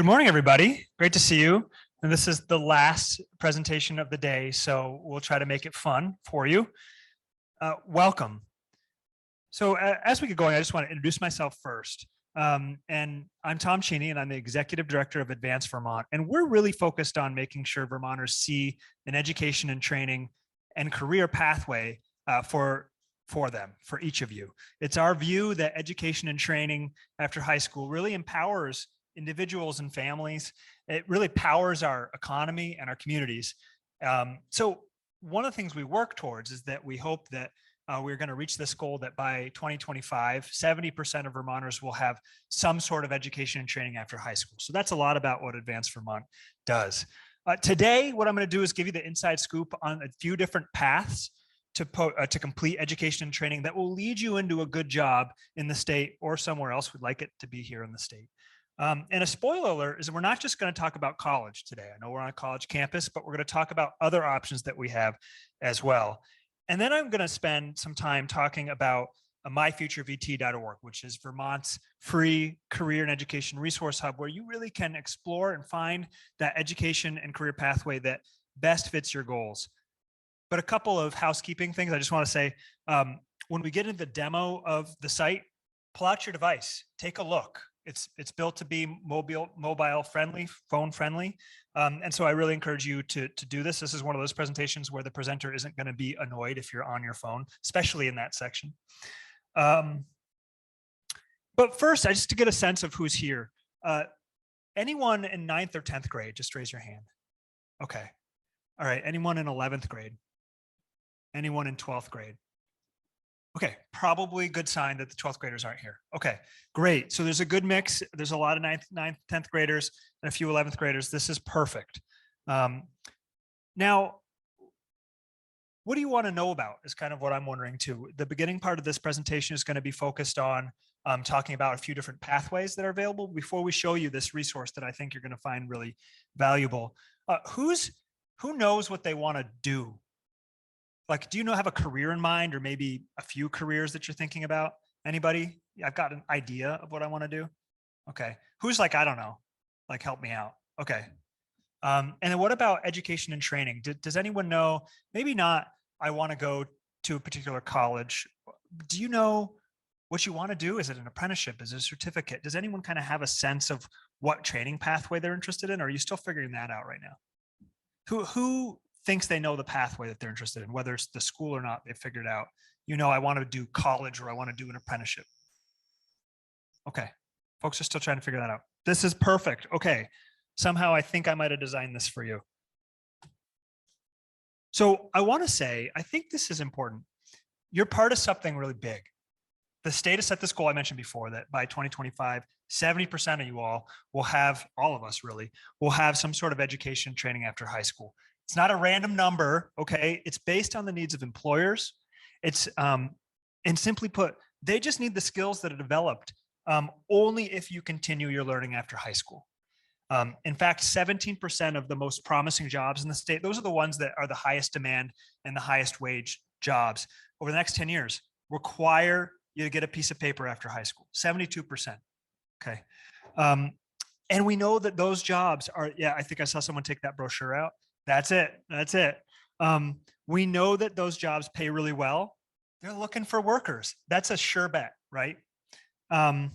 Good morning, everybody. Great to see you. And this is the last presentation of the day, so we'll try to make it fun for you. Welcome. So as we get going, I just want to introduce myself first. And I'm Tom Cheney, and I'm the Executive Director of Advance Vermont. And we're really focused on making sure Vermonters see an education and training and career pathway for them, for each of you. It's our view that education and training after high school really empowers individuals and families. It really powers our economy and our communities. So one of the things we work towards is that we hope that we're going to reach this goal that by 2025, 70% of Vermonters will have some sort of education and training after high school. So that's a lot about what Advance Vermont does. Today, what I'm going to do is give you the inside scoop on a few different paths to complete education and training that will lead you into a good job in the state or somewhere else. We'd like it to be here in the state. And a spoiler alert is that we're not just going to talk about college today. I know we're on a college campus, but we're going to talk about other options that we have as well. And then I'm going to spend some time talking about myfuturevt.org, which is Vermont's free career and education resource hub, where you really can explore and find that education and career pathway that best fits your goals. But a couple of housekeeping things I just want to say. When we get into the demo of the site, pull out your device, take a look. It's built to be mobile friendly, phone friendly. And so I really encourage you to do this. This is one of those presentations where the presenter isn't going to be annoyed if you're on your phone, especially in that section. But first, just to get a sense of who's here. Anyone in 9th or 10th grade, just raise your hand. Okay. All right. Anyone in 11th grade? Anyone in 12th grade? Okay, probably good sign that the 12th graders aren't here. Okay, great. So there's a good mix. There's a lot of 9th, 10th graders and a few 11th graders. This is perfect. Now, what do you want to know about is kind of what I'm wondering too. The beginning part of this presentation is going to be focused on talking about a few different pathways that are available before we show you this resource that I think you're going to find really valuable. Who knows what they want to do? Like, do you have a career in mind, or maybe a few careers that you're thinking about? Anybody? I've got an idea of what I want to do. Okay. Who's like, I don't know, like, help me out. Okay. And then what about education and training? Does anyone know? Maybe not, I want to go to a particular college. Do you know what you want to do? Is it an apprenticeship? Is it a certificate? Does anyone kind of have a sense of what training pathway they're interested in? Or are you still figuring that out right now? Who thinks they know the pathway that they're interested in, whether it's the school or not, they've figured out, I want to do college or I want to do an apprenticeship. Okay. Folks are still trying to figure that out. This is perfect. Okay. Somehow I think I might have designed this for you. So I want to say, I think this is important. You're part of something really big. The state has set this goal I mentioned before, that by 2025, 70% of you all will have, all of us really, will have some sort of education training after high school. It's not a random number, okay? It's based on the needs of employers. It's, and simply put, they just need the skills that are developed only if you continue your learning after high school. In fact, 17% of the most promising jobs in the state, those are the ones that are the highest demand and the highest wage jobs over the next 10 years, require you to get a piece of paper after high school, 72%, okay? And we know that those jobs are, yeah, I think I saw someone take that brochure out. That's it. That's it. We know that those jobs pay really well. They're looking for workers. That's a sure bet, right? And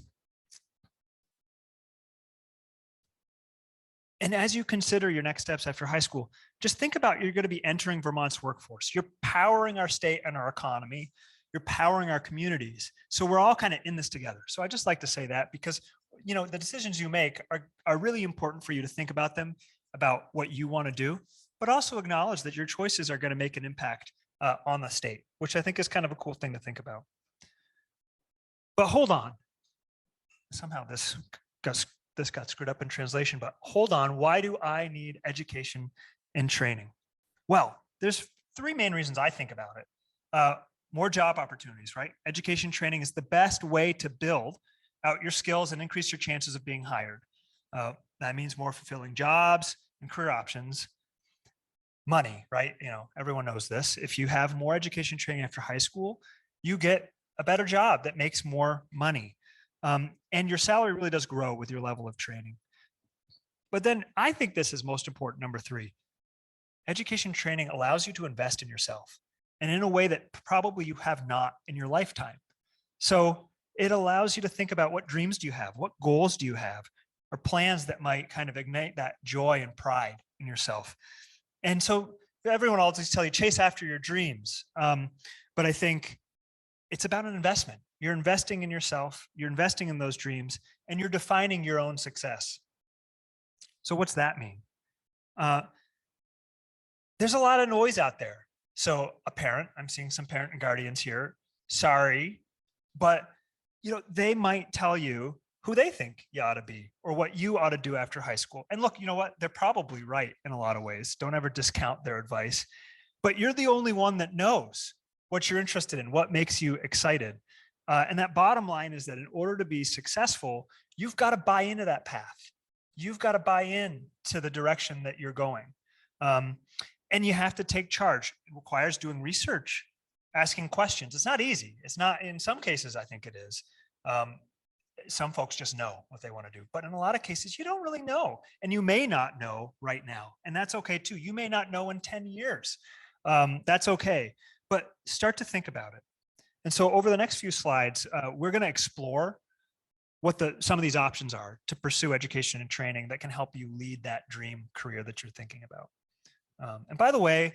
as you consider your next steps after high school, just think about, you're going to be entering Vermont's workforce. You're powering our state and our economy. You're powering our communities. So we're all kind of in this together. So I just like to say that because, the decisions you make are really important for you to think about them, about what you want to do, but also acknowledge that your choices are going to make an impact on the state, which I think is kind of a cool thing to think about. But hold on. Somehow this got screwed up in translation, but hold on. Why do I need education and training? Well, there's three main reasons I think about it. More job opportunities, right? Education training is the best way to build out your skills and increase your chances of being hired. That means more fulfilling jobs and career options. Money, right? Everyone knows this. If you have more education training after high school, you get a better job that makes more money. And your salary really does grow with your level of training. But then I think this is most important, number 3. Education training allows you to invest in yourself, and in a way that probably you have not in your lifetime. So it allows you to think about, what dreams do you have? What goals do you have? Or plans that might kind of ignite that joy and pride in yourself. And so everyone will always tell you, chase after your dreams. But I think it's about an investment. You're investing in yourself, you're investing in those dreams, and you're defining your own success. So what's that mean? There's a lot of noise out there. So a parent, I'm seeing some parent and guardians here, sorry, but they might tell you who they think you ought to be or what you ought to do after high school. And look, you know what? They're probably right in a lot of ways. Don't ever discount their advice, but you're the only one that knows what you're interested in, what makes you excited. And that bottom line is that in order to be successful, you've got to buy into that path. You've got to buy in to the direction that you're going. And you have to take charge. It requires doing research, asking questions. It's not easy. It's not, in some cases, I think it is. Some folks just know what they want to do, but in a lot of cases, you don't really know, and you may not know right now. And that's okay too. You may not know in 10 years. That's okay, but start to think about it. And so over the next few slides, we're going to explore what some of these options are to pursue education and training that can help you lead that dream career that you're thinking about. And by the way,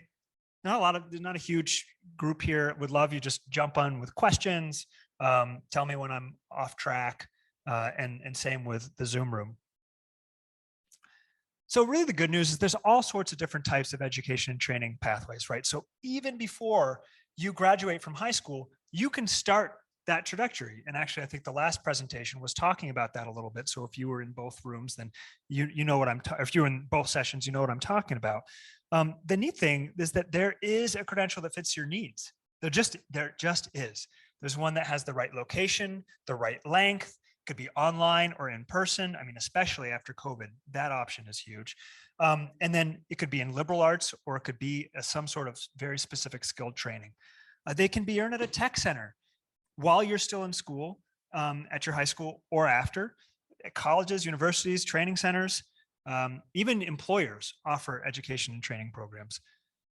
there's not a huge group here. Would love you just jump on with questions. Tell me when I'm off track, and same with the Zoom room. So really the good news is there's all sorts of different types of education and training pathways, right? So even before you graduate from high school, you can start that trajectory. And actually, I think the last presentation was talking about that a little bit. So if you were in both rooms, then you know what if you're in both sessions, you know what I'm talking about. The neat thing is that there is a credential that fits your needs. There just is. There's one that has the right location, the right length, could be online or in person. I mean, especially after COVID, that option is huge. And then it could be in liberal arts, or it could be some sort of very specific skilled training. They can be earned at a tech center while you're still in school, at your high school or after. At colleges, universities, training centers, even employers offer education and training programs.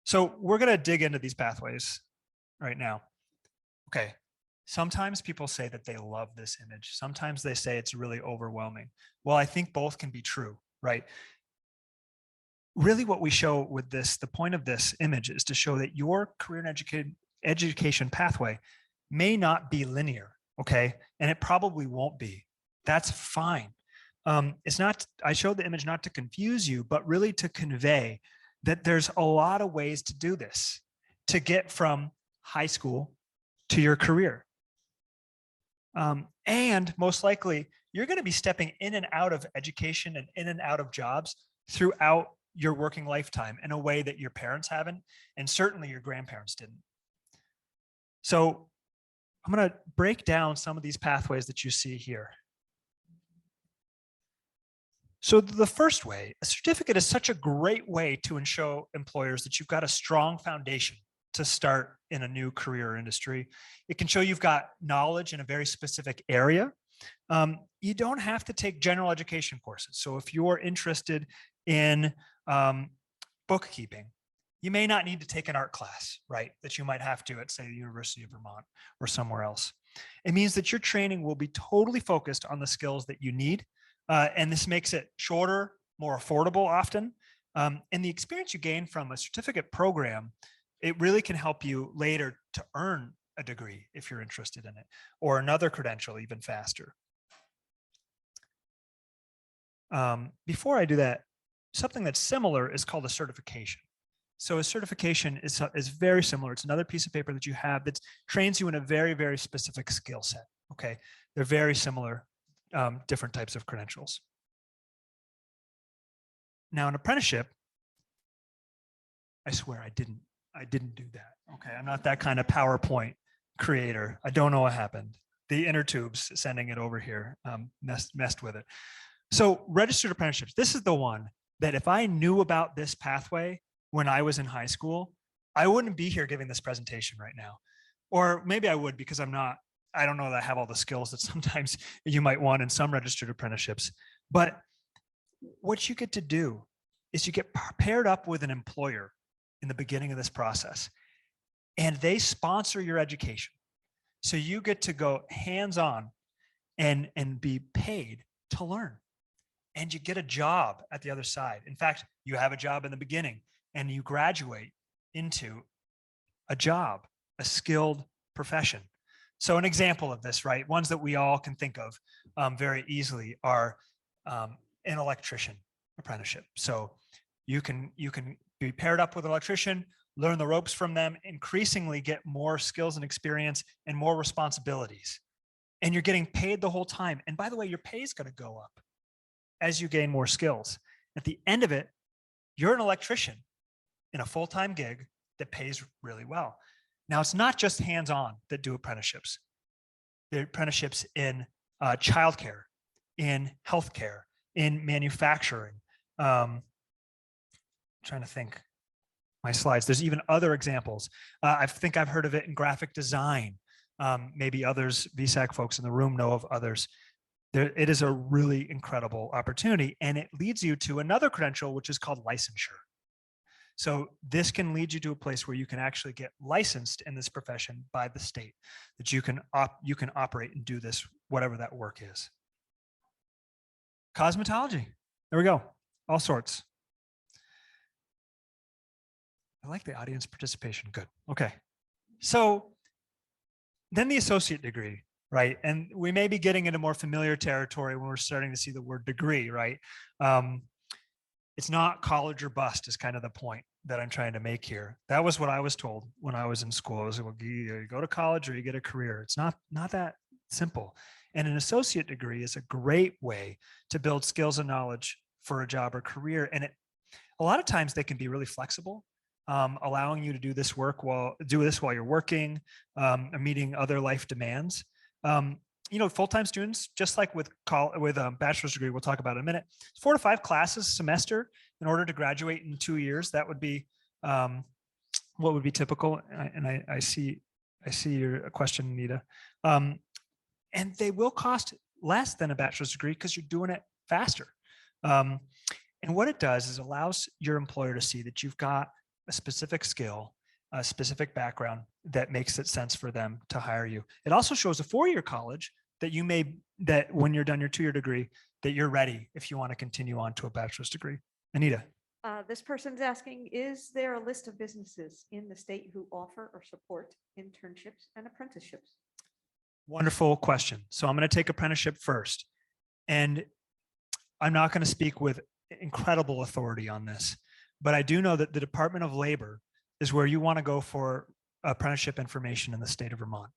So we're going to dig into these pathways right now. Okay. Sometimes people say that they love this image. Sometimes they say it's really overwhelming. Well, I think both can be true, right? Really what we show with this, the point of this image is to show that your career and education pathway may not be linear, okay? And it probably won't be. That's fine. I showed the image not to confuse you, but really to convey that there's a lot of ways to do this, to get from high school to your career. And most likely, you're going to be stepping in and out of education and in and out of jobs throughout your working lifetime in a way that your parents haven't, and certainly your grandparents didn't. So I'm going to break down some of these pathways that you see here. So the first way, a certificate is such a great way to show employers that you've got a strong foundation to start in a new career or industry. It can show you've got knowledge in a very specific area. You don't have to take general education courses. So if you're interested in bookkeeping, you may not need to take an art class, right? That you might have to at, say, the University of Vermont or somewhere else. It means that your training will be totally focused on the skills that you need. And this makes it shorter, more affordable often. And the experience you gain from a certificate program, it really can help you later to earn a degree if you're interested in it, or another credential even faster. Before I do that, something that's similar is called a certification. So a certification is very similar. It's another piece of paper that you have that trains you in a very, very specific skill set. Okay, they're very similar, different types of credentials. Now, an apprenticeship, I swear I didn't do that. Okay, I'm not that kind of PowerPoint creator. I don't know what happened. The inner tubes sending it over here messed with it. So registered apprenticeships, this is the one that if I knew about this pathway when I was in high school, I wouldn't be here giving this presentation right now. Or maybe I would, because I don't know that I have all the skills that sometimes you might want in some registered apprenticeships. But what you get to do is you get paired up with an employer in the beginning of this process, and they sponsor your education. So you get to go hands-on and be paid to learn, and you get a job at the other side. In fact, you have a job in the beginning and you graduate into a job, a skilled profession. So an example of this, right? Ones that we all can think of very easily are an electrician apprenticeship. So you can be paired up with an electrician, learn the ropes from them, increasingly get more skills and experience and more responsibilities. And you're getting paid the whole time. And by the way, your pay is going to go up as you gain more skills. At the end of it, you're an electrician in a full-time gig that pays really well. Now, it's not just hands-on that do apprenticeships. There are apprenticeships in childcare, in healthcare, in manufacturing. Trying to think my slides. There's even other examples. I think I've heard of it in graphic design. Maybe others, VSAC folks in the room know of others. It is a really incredible opportunity, and it leads you to another credential, which is called licensure. So this can lead you to a place where you can actually get licensed in this profession by the state, that you can operate and do this, whatever that work is. Cosmetology, there we go, all sorts. I like the audience participation, good, okay. So then the associate degree, right? And we may be getting into more familiar territory when we're starting to see the word degree, right? It's not college or bust is kind of the point that I'm trying to make here. That was what I was told when I was in school. I was like, well, you go to college or you get a career. It's not that simple. And an associate degree is a great way to build skills and knowledge for a job or career. And a lot of times they can be really flexible, allowing you to do this while you're working, meeting other life demands. Full-time students, just like with a bachelor's degree, we'll talk about in a minute, 4 to 5 classes a semester in order to graduate in 2 years. That would be what would be typical. And I see your question, Nita. And they will cost less than a bachelor's degree because you're doing it faster. And what it does is allows your employer to see that you've got a specific skill, a specific background that makes it sense for them to hire you. It also shows a 4-year college that when you're done your 2-year degree, that you're ready if you want to continue on to a bachelor's degree. Anita. This person's asking, is there a list of businesses in the state who offer or support internships and apprenticeships? Wonderful question. So I'm going to take apprenticeship first. And I'm not going to speak with incredible authority on this, but I do know that the Department of Labor is where you want to go for apprenticeship information in the state of Vermont.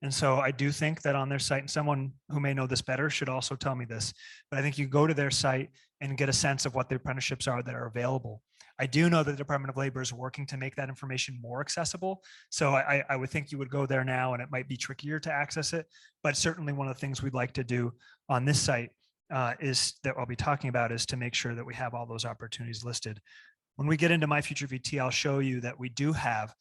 And so I do think that on their site, and someone who may know this better should also tell me this, but I think you go to their site and get a sense of what the apprenticeships are that are available. I do know that the Department of Labor is working to make that information more accessible. So I would think you would go there now, and it might be trickier to access it, but certainly one of the things we'd like to do on this site is that I'll be talking about is to make sure that we have all those opportunities listed. When we get into MyFutureVT, I'll show you that we do have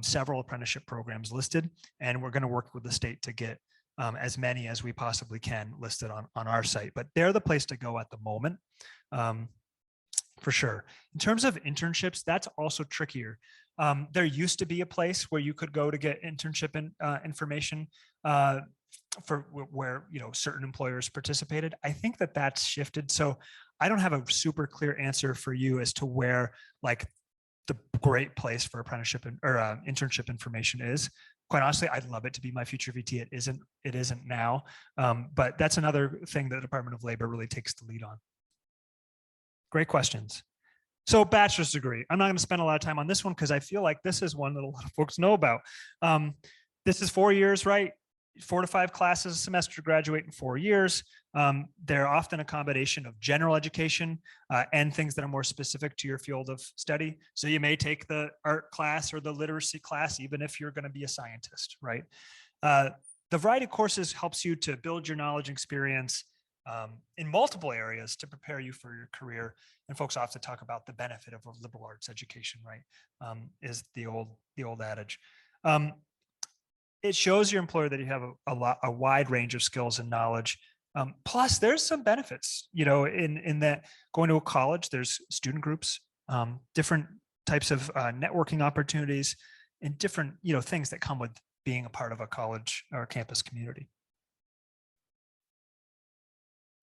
several apprenticeship programs listed, and we're going to work with the state to get as many as we possibly can listed on our site. But they're the place to go at the moment, for sure. In terms of internships, that's also trickier. There used to be a place where you could go to get internship information for where certain employers participated. I think that that's shifted. So I don't have a super clear answer for you as to where like the great place for apprenticeship or internship information is. Quite honestly, I'd love it to be MyFutureVT. It isn't now, but that's another thing that the Department of Labor really takes the lead on. Great questions. So bachelor's degree. I'm not going to spend a lot of time on this one because I feel like this is one that a lot of folks know about. This is 4 years, right? 4 to 5 classes a semester to graduate in 4 years. They're often a combination of general education and things that are more specific to your field of study. So you may take the art class or the literacy class, even if you're going to be a scientist, right? The variety of courses helps you to build your knowledge and experience in multiple areas to prepare you for your career. And folks often talk about the benefit of a liberal arts education, right? Is the old adage. It shows your employer that you have a wide range of skills and knowledge Plus, there's some benefits, in that going to a college, there's student groups, different types of networking opportunities, and different, things that come with being a part of a college or campus community.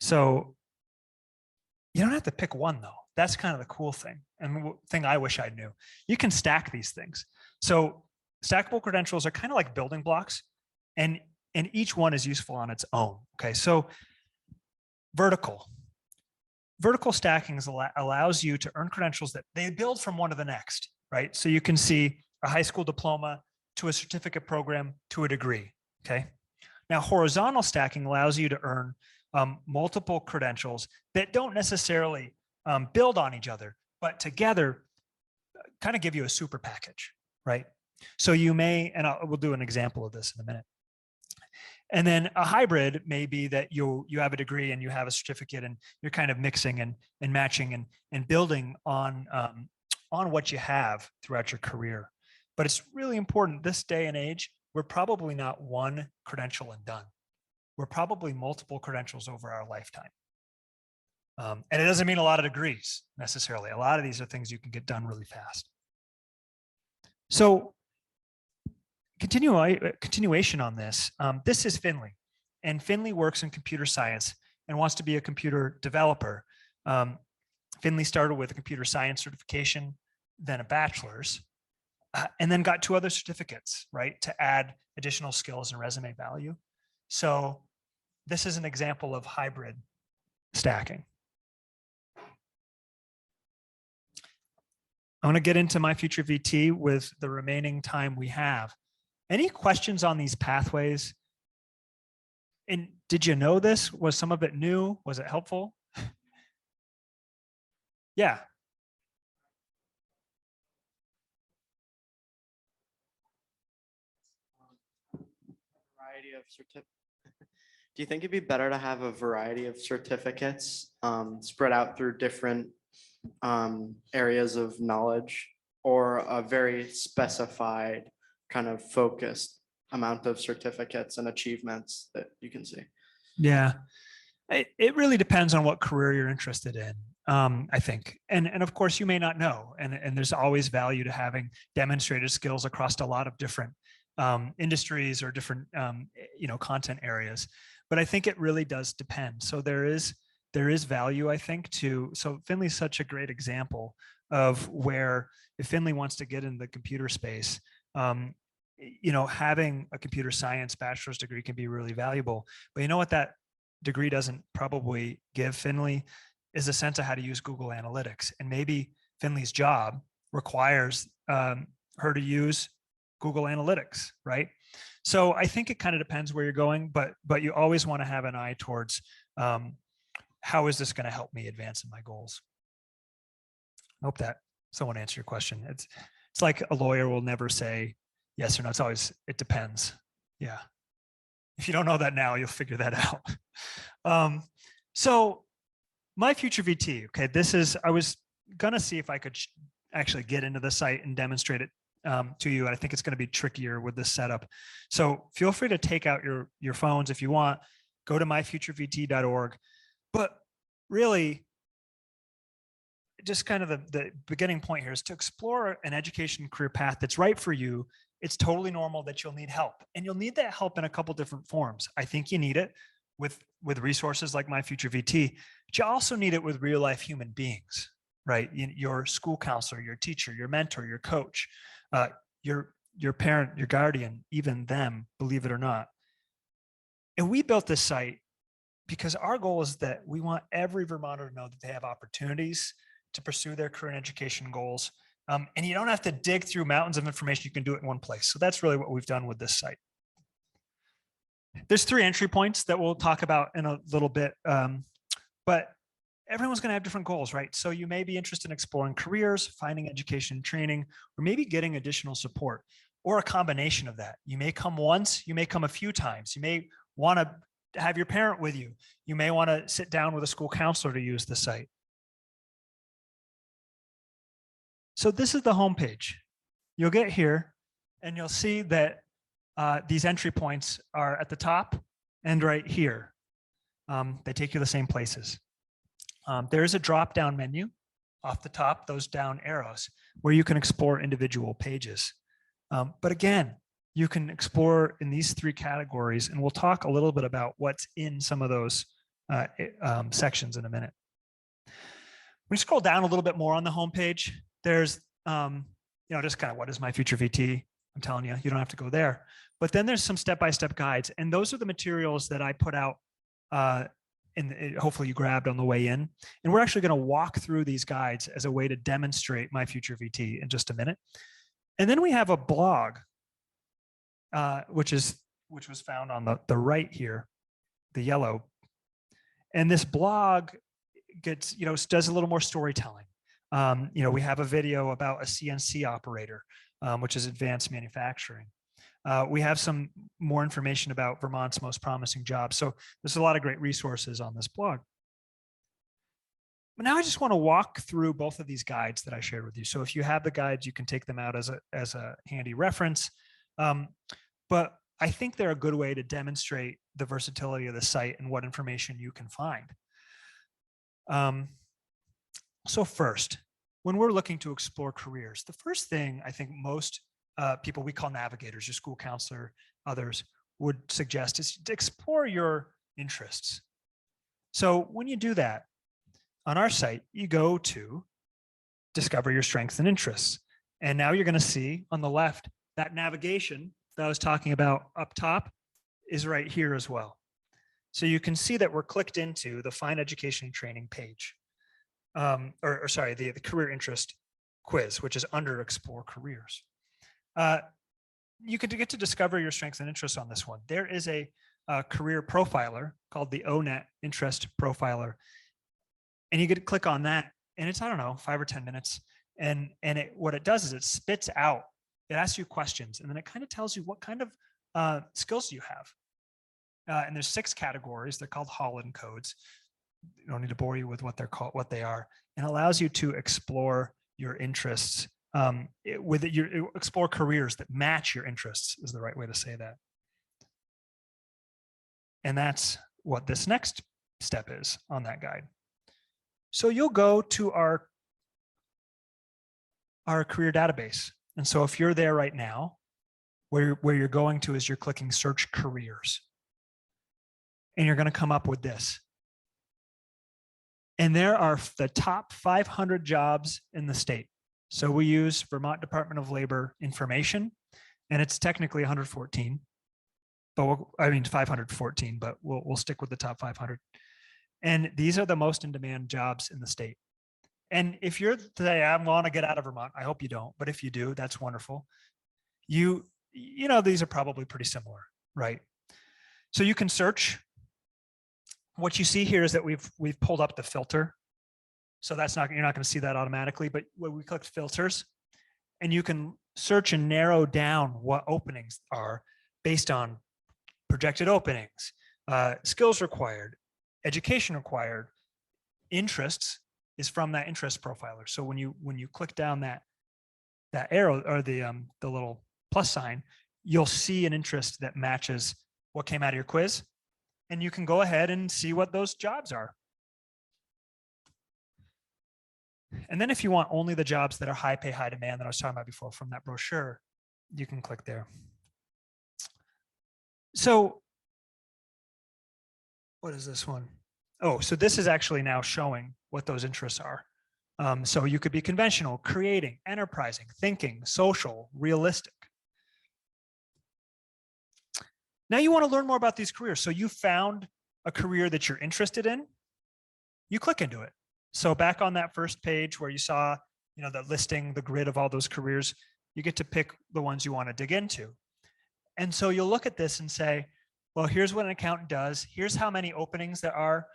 So you don't have to pick one, though. That's kind of the cool thing, and thing I wish I knew. You can stack these things. So stackable credentials are kind of like building blocks, and each one is useful on its own. Okay, so vertical stacking allows you to earn credentials that they build from one to the next, right? So you can see a high school diploma to a certificate program to a degree. Okay, now horizontal stacking allows you to earn multiple credentials that don't necessarily build on each other, but together kind of give you a super package, right? So you may, and we'll do an example of this in a minute. And then a hybrid may be that you have a degree and you have a certificate, and you're kind of mixing and matching and building on what you have throughout your career. But it's really important this day and age, we're probably not one credential and done. We're probably multiple credentials over our lifetime. And it doesn't mean a lot of degrees necessarily. A lot of these are things you can get done really fast. So continuation on this, this is Finley, and Finley works in computer science and wants to be a computer developer. Finley started with a computer science certification, then a bachelor's, and then got 2 other certificates, right, to add additional skills and resume value. So this is an example of hybrid stacking. I want to get into MyFutureVT with the remaining time we have. Any questions on these pathways? And did you know this? Was some of it new? Was it helpful? Yeah. Variety of Do you think it'd be better to have a variety of certificates spread out through different areas of knowledge, or a very specified kind of focused amount of certificates and achievements that you can see? Yeah, it really depends on what career you're interested in, I think. And of course, you may not know. And there's always value to having demonstrated skills across a lot of different industries or different, content areas. But I think it really does depend. So there is value, I think, so Finley's such a great example of where if Finley wants to get in the computer space, having a computer science bachelor's degree can be really valuable. But you know what that degree doesn't probably give Finley is a sense of how to use Google Analytics. And maybe Finley's job requires her to use Google Analytics, right? So I think it kind of depends where you're going, but you always want to have an eye towards how is this going to help me advance in my goals? I hope that someone answered your question. It's like a lawyer will never say yes or no. It's always, it depends. Yeah. If you don't know that now, you'll figure that out. So MyFutureVT, okay, I was going to see if I could actually get into the site and demonstrate it to you. And I think it's going to be trickier with this setup. So feel free to take out your phones if you want, go to myfuturevt.org. But really, just kind of the beginning point here is to explore an education career path that's right for you. It's totally normal that you'll need help, and you'll need that help in a couple different forms. I think you need it with resources like MyFutureVT, but you also need it with real life human beings, right? Your school counselor, your teacher, your mentor, your coach, your parent, your guardian, even them, believe it or not. And we built this site because our goal is that we want every Vermonter to know that they have opportunities to pursue their career and education goals. And you don't have to dig through mountains of information. You can do it in one place. So that's really what we've done with this site. There's 3 entry points that we'll talk about in a little bit. But everyone's going to have different goals, right? So you may be interested in exploring careers, finding education and training, or maybe getting additional support, or a combination of that. You may come once, you may come a few times. You may want to have your parent with you. You may want to sit down with a school counselor to use the site. So this is the homepage. You'll get here and you'll see that these entry points are at the top and right here. They take you the same places. There is a drop-down menu off the top, those down arrows, where you can explore individual pages. But again, you can explore in these three categories, and we'll talk a little bit about what's in some of those sections in a minute. When you scroll down a little bit more on the homepage, there's just kind of what is MyFutureVT. I'm telling you, you don't have to go there. But then there's some step-by-step guides, and those are the materials that I put out hopefully you grabbed on the way in. And we're actually going to walk through these guides as a way to demonstrate MyFutureVT in just a minute. And then we have a blog, which was found on the right here, the yellow. And this blog gets, does a little more storytelling. We have a video about a CNC operator, which is advanced manufacturing. We have some more information about Vermont's most promising jobs. So there's a lot of great resources on this blog. But now I just want to walk through both of these guides that I shared with you. So if you have the guides, you can take them out as a handy reference. But I think they're a good way to demonstrate the versatility of the site and what information you can find. So first, when we're looking to explore careers, the first thing I think most people we call navigators, your school counselor, others would suggest is to explore your interests. So when you do that, on our site, you go to discover your strengths and interests. And now you're going to see on the left that navigation that I was talking about up top is right here as well. So you can see that we're clicked into the Find Education and Training page, the career interest quiz, which is under Explore Careers. You can get to discover your strengths and interests on this one. There is a career profiler called the ONET Interest Profiler. And you get to click on that, and it's, 5 or 10 minutes. And what it does is it spits out, it asks you questions, and then it kind of tells you what kind of skills you have. And there's 6 categories. They're called Holland codes. You don't need to bore you with what they're called, what they are, and allows you to explore your interests. Explore careers that match your interests is the right way to say that. And that's what this next step is on that guide. So you'll go to our career database. And so if you're there right now, where you're going to is you're clicking search careers. And you're going to come up with this. And there are the top 500 jobs in the state. So we use Vermont Department of Labor information, and it's technically 114, but 514, but we'll stick with the top 500. And these are the most in demand jobs in the state. And if you're today, I want to get out of Vermont, I hope you don't, but if you do, that's wonderful. These are probably pretty similar, right? So you can search. What you see here is that we've pulled up the filter. So you're not going to see that automatically, but when we click filters, and you can search and narrow down what openings are based on projected openings, skills required, education required, interests is from that interest profiler. So when you click down that arrow or the little plus sign, you'll see an interest that matches what came out of your quiz, and you can go ahead and see what those jobs are. And then if you want only the jobs that are high pay, high demand that I was talking about before from that brochure, you can click there. So what is this one? Oh, so this is actually now showing what those interests are. So you could be conventional, creating, enterprising, thinking, social, realistic. Now you want to learn more about these careers. So you found a career that you're interested in, you click into it. So back on that first page where you saw, the listing, the grid of all those careers, you get to pick the ones you want to dig into. And so you'll look at this and say, well, here's what an accountant does. Here's how many openings there are.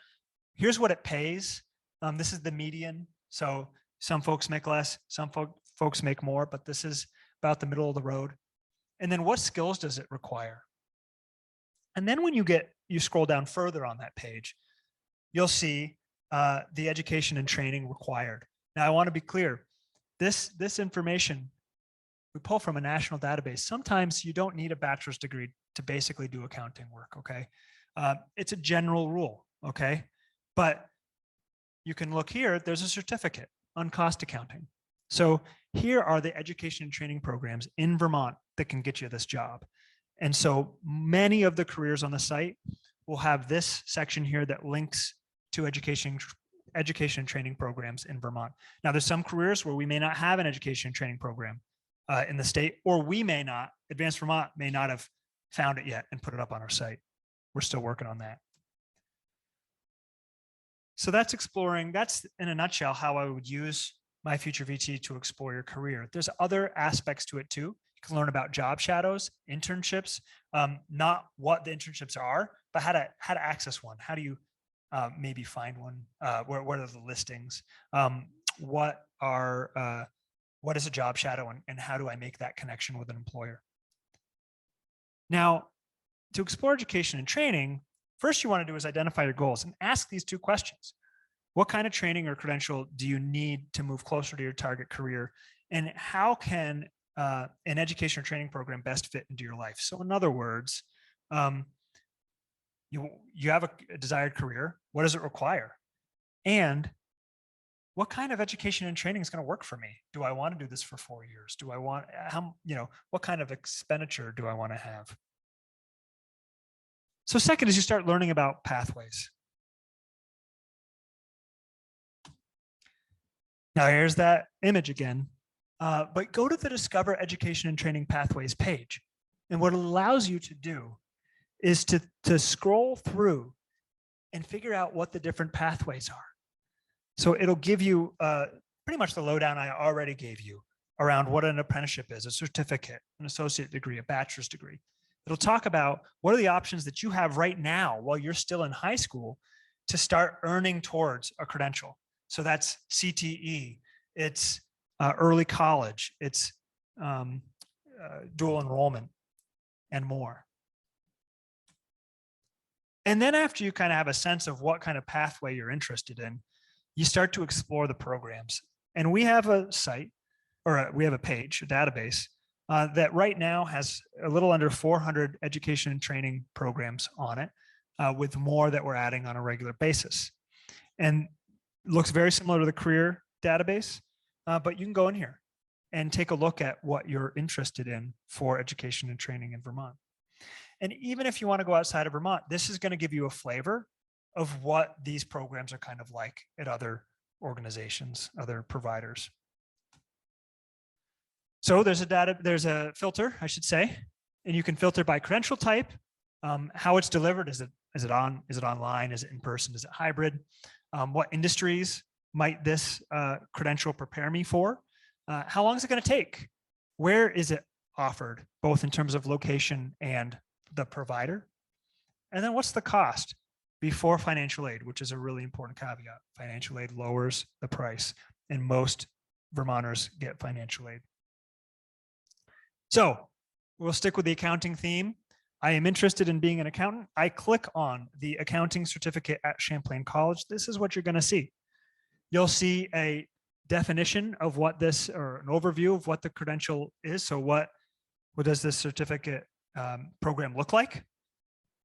Here's what it pays. This is the median. So some folks make less, some folks make more, but this is about the middle of the road. And then what skills does it require? And then when you scroll down further on that page, you'll see the education and training required. Now, I want to be clear. This information we pull from a national database. Sometimes you don't need a bachelor's degree to basically do accounting work, okay? It's a general rule. Okay. But you can look here, there's a certificate on cost accounting. So here are the education and training programs in Vermont that can get you this job. And so many of the careers on the site will have this section here that links to education and training programs in Vermont. Now, there's some careers where we may not have an education and training program in the state, or we may not, Advanced Vermont may not have found it yet and put it up on our site. We're still working on that. So that's exploring, that's in a nutshell how I would use MyFutureVT to explore your career. There's other aspects to it too. You can learn about job shadows, internships, not what the internships are, but how to access one. How do you maybe find one? What are the listings? What is a job shadow, and how do I make that connection with an employer? Now, to explore education and training, first you want to do is identify your goals and ask these two questions. What kind of training or credential do you need to move closer to your target career? And how can an education or training program best fit into your life? So in other words, you have a desired career. What does it require? And what kind of education and training is going to work for me? Do I want to do this for 4 years? Do I want, what kind of expenditure do I want to have? So second is you start learning about pathways. Now here's that image again, but go to the Discover Education and Training Pathways page. And what it allows you to do is to scroll through and figure out what the different pathways are. So it'll give you pretty much the lowdown I already gave you around what an apprenticeship is, a certificate, an associate degree, a bachelor's degree. It'll talk about what are the options that you have right now while you're still in high school to start earning towards a credential. So that's CTE, it's early college, it's dual enrollment, and more. And then after you kind of have a sense of what kind of pathway you're interested in, you start to explore the programs. And we have a site, or we have a page, a database, that right now has a little under 400 education and training programs on it, with more that we're adding on a regular basis. And it looks very similar to the career database, but you can go in here and take a look at what you're interested in for education and training in Vermont. And even if you want to go outside of Vermont, this is going to give you a flavor of what these programs are kind of like at other organizations, other providers. So there's a filter, I should say, and you can filter by credential type, how it's delivered. Is it online? Is it in person? Is it hybrid? What industries might this credential prepare me for? How long is it going to take? Where is it offered, both in terms of location and the provider? And then what's the cost before financial aid, which is a really important caveat. Financial aid lowers the price, and most Vermonters get financial aid. So we'll stick with the accounting theme. I am interested in being an accountant. I click on the accounting certificate at Champlain College. This is what you're going to see. You'll see a definition of what this, or an overview of what the credential is. So what does this certificate program look like?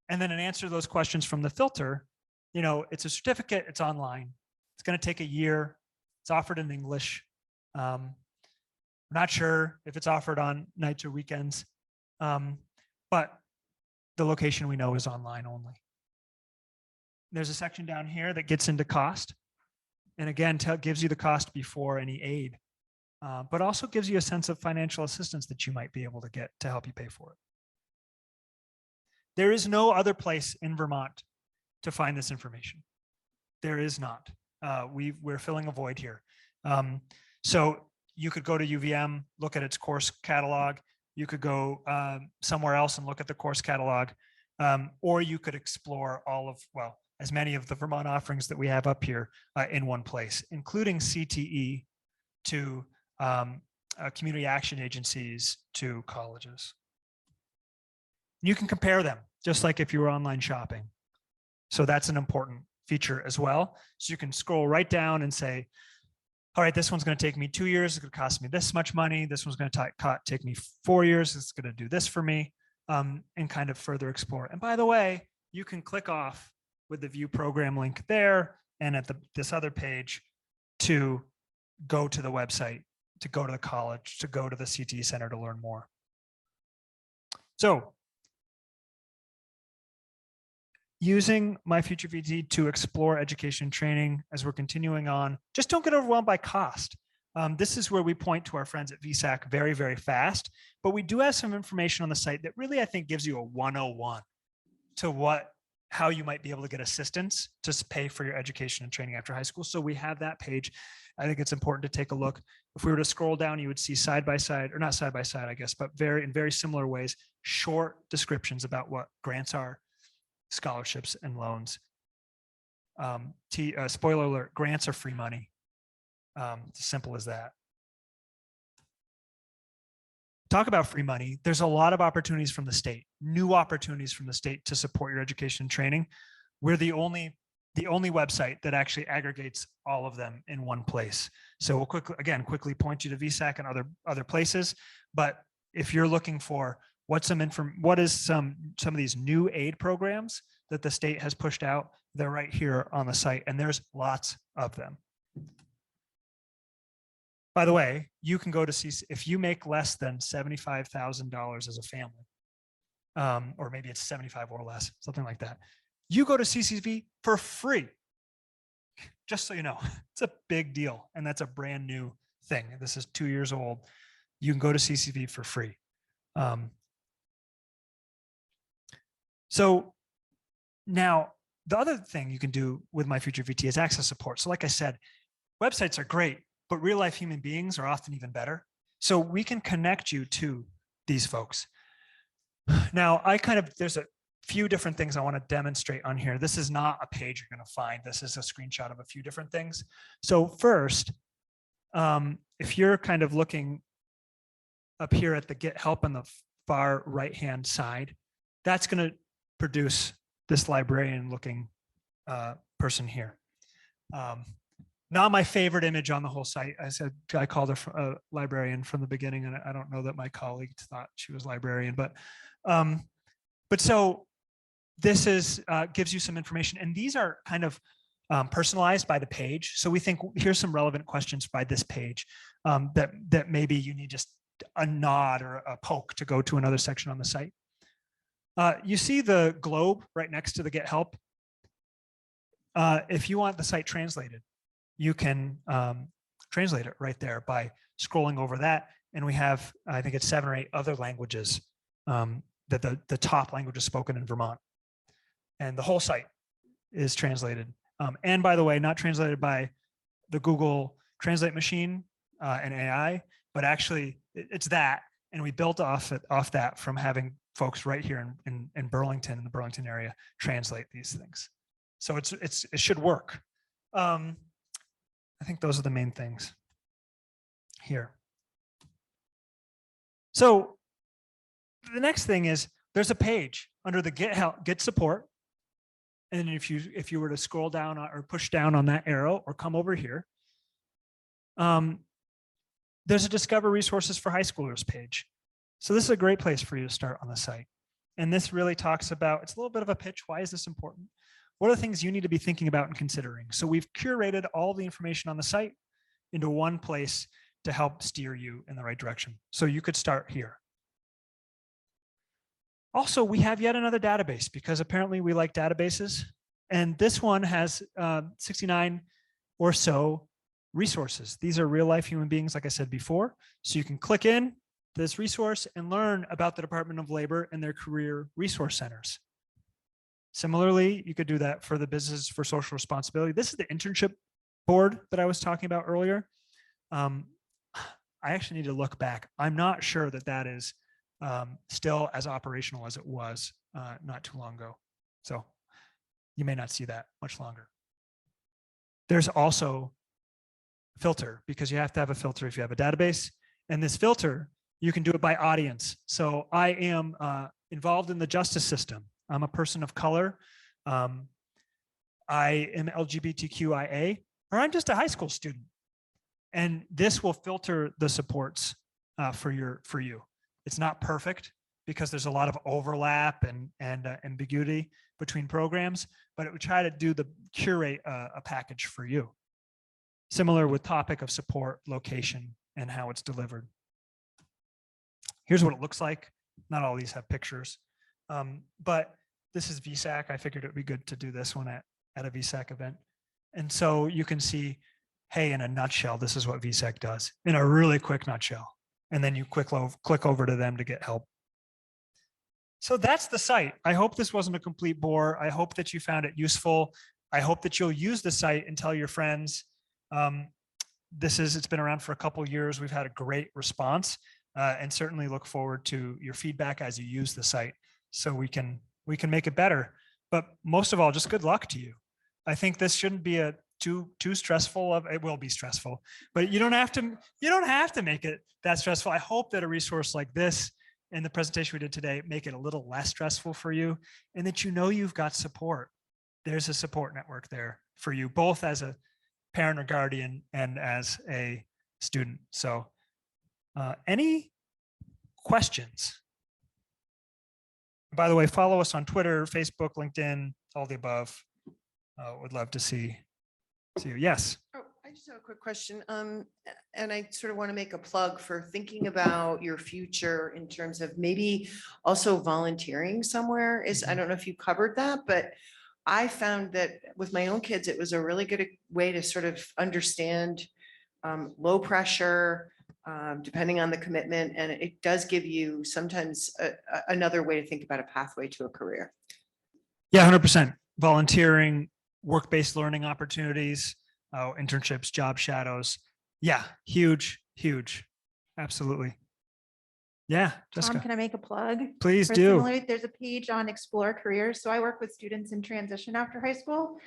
And then an answer to those questions from the filter. It's a certificate, it's online. It's going to take a year. It's offered in English. I'm not sure if it's offered on nights or weekends, but the location we know is online only. There's a section down here that gets into cost. And again, gives you the cost before any aid, but also gives you a sense of financial assistance that you might be able to get to help you pay for it. There is no other place in Vermont to find this information. There is not. We're filling a void here. So you could go to UVM, look at its course catalog. You could go somewhere else and look at the course catalog, or you could explore as many of the Vermont offerings that we have up here in one place, including CTE to community action agencies to colleges. You can compare them just like if you were online shopping. So that's an important feature as well. So you can scroll right down and say, all right, this one's going to take me 2 years. It's going to cost me this much money. This one's going to take me 4 years. It's going to do this for me, and kind of further explore. And by the way, you can click off with the view program link there, and at this other page to go to the website, to go to the college, to go to the CTE Center to learn more. So using MyFutureVT to explore education and training as we're continuing on, just don't get overwhelmed by cost. This is where we point to our friends at VSAC very, very fast, but we do have some information on the site that really, I think, gives you a 101 to how you might be able to get assistance to pay for your education and training after high school. So we have that page. I think it's important to take a look. If we were to scroll down, you would see side by side, or not side by side, I guess, but in very similar ways, short descriptions about what grants are, scholarships, and loans. Spoiler alert, grants are free money. It's as simple as that. Talk about free money. There's a lot of opportunities from the state, new opportunities from the state to support your education and training. We're the only website that actually aggregates all of them in one place. So we'll quickly point you to VSAC and other places. But if you're looking for what is some of these new aid programs that the state has pushed out, they're right here on the site, and there's lots of them. By the way, you can go to CC if you make less than $75,000 as a family, or maybe it's 75 or less, something like that. You go to CCV for free. Just so you know, it's a big deal, and that's a brand new thing. This is 2 years old. You can go to CCV for free. So now the other thing you can do with MyFutureVT is access support. So like I said, websites are great, but real life human beings are often even better. So we can connect you to these folks. Now, there's a few different things I want to demonstrate on here. This is not a page you're going to find. This is a screenshot of a few different things. So first, if you're kind of looking up here at the Get Help on the far right-hand side, that's going to produce this librarian looking person here. Not my favorite image on the whole site. I called her a librarian from the beginning, and I don't know that my colleague thought she was librarian, but so this gives you some information, and these are kind of personalized by the page. So we think here's some relevant questions by this page that maybe you need just a nod or a poke to go to another section on the site. You see the globe right next to the Get Help. If you want the site translated, you can translate it right there by scrolling over that. And we have, I think it's 7 or 8 other languages that the top languages spoken in Vermont. And the whole site is translated. And by the way, not translated by the Google Translate machine and AI, but actually it's that. And we built off that from having folks right here in Burlington, in the Burlington area, translate these things. So it should work. I think those are the main things here. So the next thing is there's a page under the Get Help, Get Support. And if you were to scroll down or push down on that arrow or come over here, there's a Discover Resources for High Schoolers page. So this is a great place for you to start on the site. And this really talks about, it's a little bit of a pitch. Why is this important? What are the things you need to be thinking about and considering? So we've curated all the information on the site into one place to help steer you in the right direction. So you could start here. Also, we have yet another database because apparently we like databases. And this one has 69 or so resources. These are real life human beings, like I said before. So you can click in this resource and learn about the Department of Labor and their career resource centers. Similarly, you could do that for the Business for Social Responsibility. This is the internship board that I was talking about earlier. I actually need to look back. I'm not sure that is still as operational as it was not too long ago. So you may not see that much longer. There's also filter, because you have to have a filter if you have a database. And this filter, you can do it by audience. So I am involved in the justice system. I'm a person of color. I am LGBTQIA, or I'm just a high school student. And this will filter the supports for you. It's not perfect, because there's a lot of overlap and ambiguity between programs, but it would try to curate a package for you. Similar with topic of support, location, and how it's delivered. Here's what it looks like. Not all these have pictures, but this is VSAC. I figured it would be good to do this one at a VSAC event. And so you can see, hey, in a nutshell, this is what VSAC does in a really quick nutshell. And then you click over to them to get help. So that's the site. I hope this wasn't a complete bore. I hope that you found it useful. I hope that you'll use the site and tell your friends. It's been around for a couple years. We've had a great response, and certainly look forward to your feedback as you use the site so we can make it better. But most of all, just good luck to you. I think this shouldn't be too stressful. It will be stressful, but you don't have to make it that stressful. I hope that a resource like this and the presentation we did today make it a little less stressful for you, and that you've got support. There's a support network there for you, both as a parent or guardian and as a student. So any questions? By the way, follow us on Twitter, Facebook, LinkedIn, all the above. Would love to see you. Yes. Oh, I just have a quick question. And I sort of want to make a plug for thinking about your future in terms of maybe also volunteering somewhere. I don't know if you covered that, but I found that with my own kids, it was a really good way to sort of understand low pressure, depending on the commitment. And it does give you sometimes another way to think about a pathway to a career. Yeah, 100%. Volunteering, work-based learning opportunities, internships, job shadows. Yeah, huge. Absolutely. Yeah, Jessica. Tom, can I make a plug? Please For do. similar, there's a page on Explore Careers. So I work with students in transition after high school.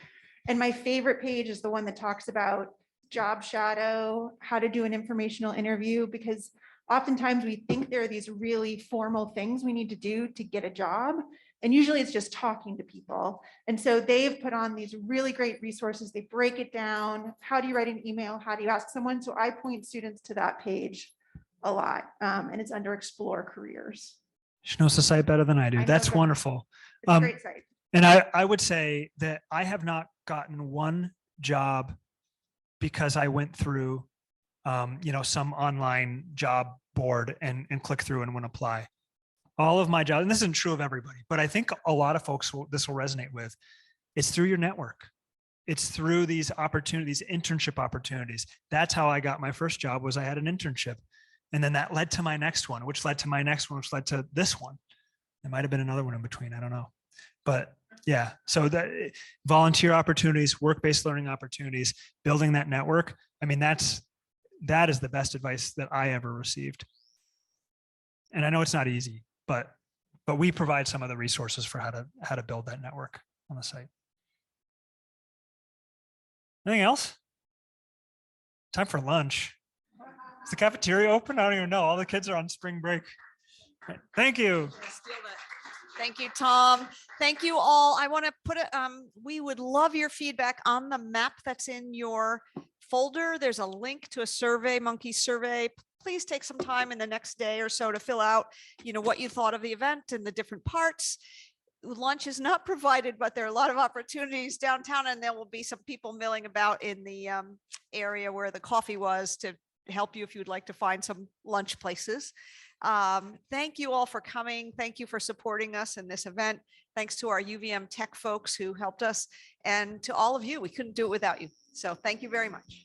And my favorite page is the one that talks about job shadow, how to do an informational interview, because oftentimes we think there are these really formal things we need to do to get a job. And usually it's just talking to people. And so they've put on these really great resources. They break it down. How do you write an email? How do you ask someone? So I point students to that page a lot. And it's under Explore Careers. She knows the site better than I do. I know That's that. wonderful. It's a great site. And I would say that I have not gotten one job because I went through, some online job board and click through and went apply. All of my jobs, and this isn't true of everybody, but I think a lot of folks this will resonate with. It's through your network. It's through these opportunities, internship opportunities. That's how I got my first job. Was I had an internship, and then that led to my next one, which led to my next one, which led to this one. There might have been another one in between. I don't know, but yeah. So that volunteer opportunities, work-based learning opportunities, building that network. I mean, that is the best advice that I ever received. And I know it's not easy, but we provide some of the resources for how to build that network on the site. Anything else? Time for lunch. Is the cafeteria open? I don't even know. All the kids are on spring break. Thank you. Thank you, Tom. Thank you all. I want to put it, we would love your feedback on the map that's in your folder. There's a link to a survey, Monkey survey. Please take some time in the next day or so to fill out, what you thought of the event and the different parts. Lunch is not provided, but there are a lot of opportunities downtown, and there will be some people milling about in the area where the coffee was to help you if you'd like to find some lunch places. Thank you all for coming. Thank you for supporting us in this event. Thanks to our UVM tech folks who helped us, and to all of you. We couldn't do it without you. So thank you very much.